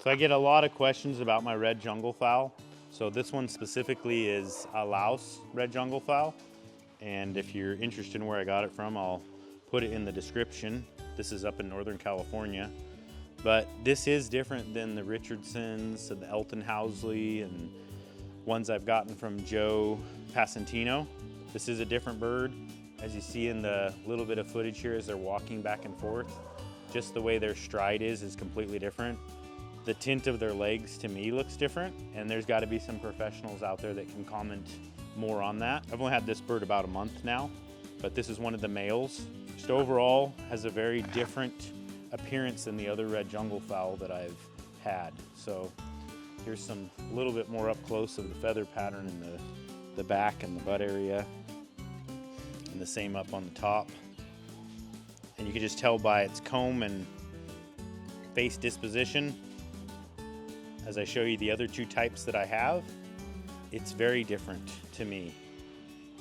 So I get a lot of questions about my red jungle fowl. So this one specifically is a Laos red jungle fowl. And if you're interested in where I got it from, I'll put it in the description. This is up in Northern California. But this is different than the Richardsons, the Elton Housley, and ones I've gotten from Joe Passantino. This is a different bird. As you see in the little bit of footage here as they're walking back and forth, just the way their stride is completely different. The tint of their legs to me looks different, and there's got to be some professionals out there that can comment more on that. I've only had this bird about a month now, but this is one of the males. Just overall has a very different appearance than the other red jungle fowl that I've had. So here's some little bit more up close of the feather pattern in the back and the butt area, and the same up on the top. And you can just tell by its comb and face disposition, as I show you the other two types that I have, it's very different to me.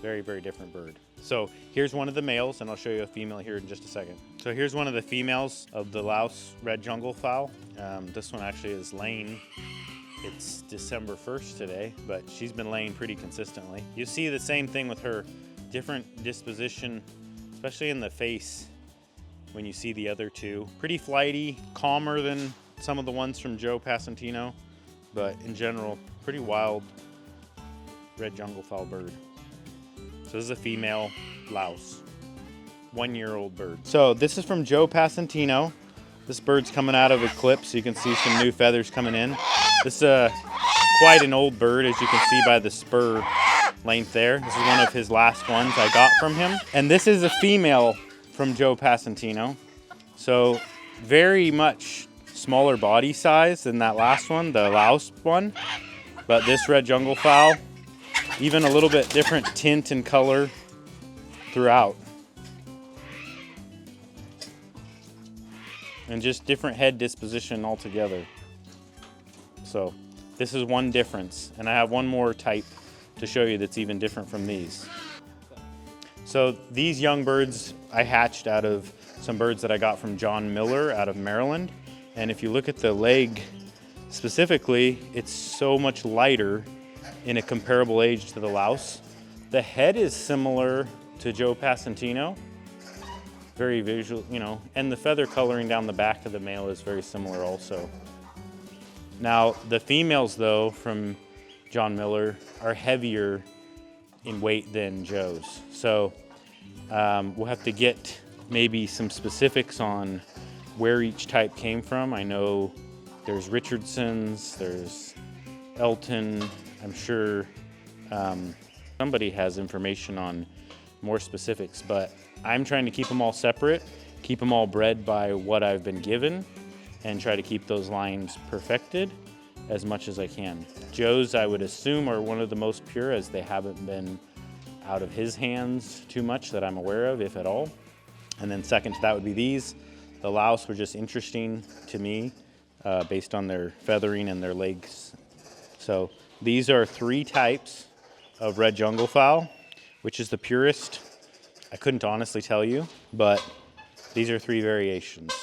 Very, very different bird. So here's one of the males, and I'll show you a female here in just a second. So here's one of the females of the Laos red jungle fowl. This one actually is laying. It's December 1st today, but she's been laying pretty consistently. You see the same thing with her, different disposition, especially in the face when you see the other two. Pretty flighty, calmer than some of the ones from Joe Passantino, but in general, pretty wild red jungle fowl bird. So this is a female Laos, 1-year-old bird. So this is from Joe Passantino. This bird's coming out of Eclipse, so you can see some new feathers coming in. This is quite an old bird, as you can see by the spur length there. This is one of his last ones I got from him. And this is a female from Joe Passantino. So very much smaller body size than that last one, the Laos one. But this red jungle fowl, even a little bit different tint and color throughout. And just different head disposition altogether. So this is one difference. And I have one more type to show you that's even different from these. So these young birds I hatched out of some birds that I got from John Miller out of Maryland. And if you look at the leg specifically, it's so much lighter in a comparable age to the Laos. The head is similar to Joe Passantino, very visual, you know, and the feather coloring down the back of the male is very similar also. Now, the females though from John Miller are heavier in weight than Joe's. So we'll have to get maybe some specifics on where each type came from. I know there's Richardsons, there's Elton. I'm sure somebody has information on more specifics, but I'm trying to keep them all separate, keep them all bred by what I've been given, and try to keep those lines perfected as much as I can. Joe's, I would assume, are one of the most pure, as they haven't been out of his hands too much that I'm aware of, if at all. And then second to that would be these. The Laos were just interesting to me based on their feathering and their legs. So these are 3 types of red jungle fowl. Which is the purest? I couldn't honestly tell you, but these are 3 variations.